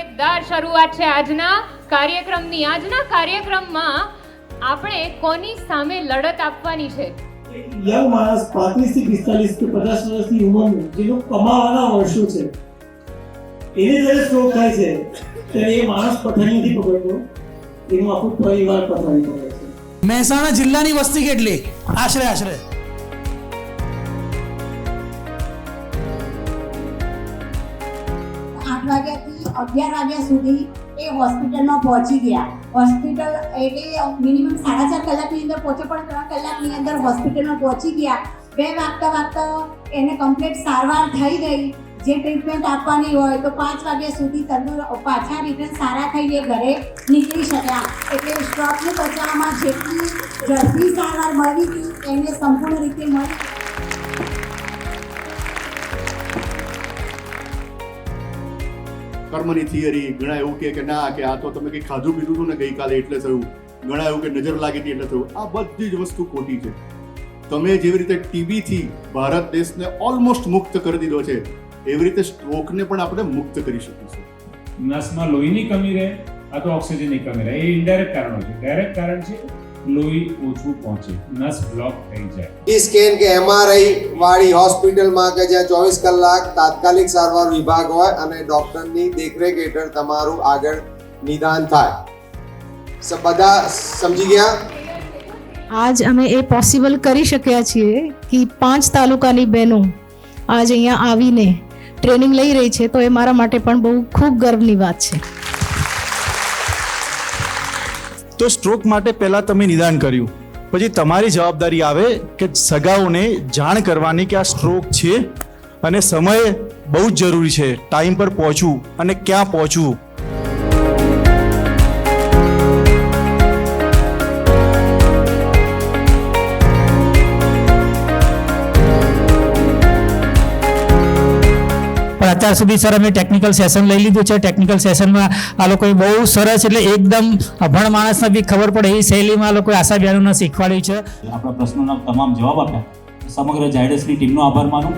ધમાકેદાર શરૂઆત છે આજના કાર્યક્રમમાં આપણે કોની સામે લડત આપવાની છે? યંગ માણસ 35 થી 45 કે 50 વર્ષની ઉંમરનું જેનું કમાવાના વર્ષો છે, એને જ્યારે સ્ટ્રોક થાય છે ત્યારે એ માણસ પથારી નથી પકડતો, એનું આખું પરિવાર પથારી પકડે છે. મહેસાણા જિલ્લાની વસ્તી કેટલી? આશરે 8 વાગ્યાથી 11 વાગ્યા સુધી એ હોસ્પિટલમાં પહોંચી ગયા. હોસ્પિટલ એટલે મિનિમમ 4.5 કલાકની અંદર પહોંચે, પણ 3 કલાકની અંદર હોસ્પિટલમાં પહોંચી ગયા. 2 વાગતા એને કમ્પ્લીટ સારવાર થઈ ગઈ. જે ટ્રીટમેન્ટ આપવાની હોય તો 5 વાગ્યા સુધી પાછા રિટર્ન સારા થઈને ઘરે નીકળી શક્યા. એટલે સ્ટ્રોકને બચાવવામાં જેટલી ઝડપી સારવાર મળી હતી એને સંપૂર્ણ રીતે મળી. કર્મની થિયરી, ઘણા એવું કે ના કે આ તો તમે કંઈ ખાધું પીધું હતું ને ગઈકાલે એટલે થયું, ઘણા એવું કે નજર લાગી હતી એટલે થયું. આ બધી જ વસ્તુ ખોટી છે. તમે જેવી રીતે ટીબીથી ભારત દેશને ઓલમોસ્ટ મુક્ત કરી દીધો છે, એવી રીતે સ્ટ્રોકને પણ આપણે મુક્ત કરી શકીશું. નસમાં લોહીની કમી રહે, આ તો ઓક્સિજનની કમી રહે. એ ઇનડાયરેક્ટ કારણો છે. ડાયરેક્ટ કારણ છે લોહી ઓછું પહોંચે, નસ બ્લોક થઈ જાય. સ્કેન કે MRI વાળી હોસ્પિટલમાં કે જ્યાં 24 કલાક તાત્કાલિક સારવાર વિભાગ હોય અને ડોક્ટરની દેખરેખ હેઠળ તમારું આગળ નિદાન થાય. બધા સમજી ગયા? આજ અમે એ પોસિબલ કરી શક્યા છીએ કે 5 તાલુકાની બહેનો આજ અહીંયા આવીને ટ્રેનિંગ લઈ રહી છે, તો એ મારા માટે પણ બહુ ખૂબ ગર્વની વાત છે. તો સ્ટ્રોક માટે પહેલાં તમે નિદાન કર્યું, પછી તમારી જવાબદારી આવે કે સગાઓને જાણ કરવાની કે આ સ્ટ્રોક છે અને સમય બહુ જ જરૂરી છે, ટાઈમ પર પહોંચવું અને ક્યાં પહોંચવું. પણ અત્યાર સુધી સર અમે ટેકનિકલ સેશન લઈ લીધું છે. ટેકનિકલ સેશનમાં આ લોકોએ બહુ સરસ, એટલે એકદમ અભણ માણસને બી ખબર પડે એ શૈલીમાં આ લોકોએ આશા બહેનોને શીખવાડ્યું છે. આપણા પ્રશ્નોના તમામ જવાબ આપ્યા. સમગ્ર ઝાયડસની ટીમનો આભાર માનું.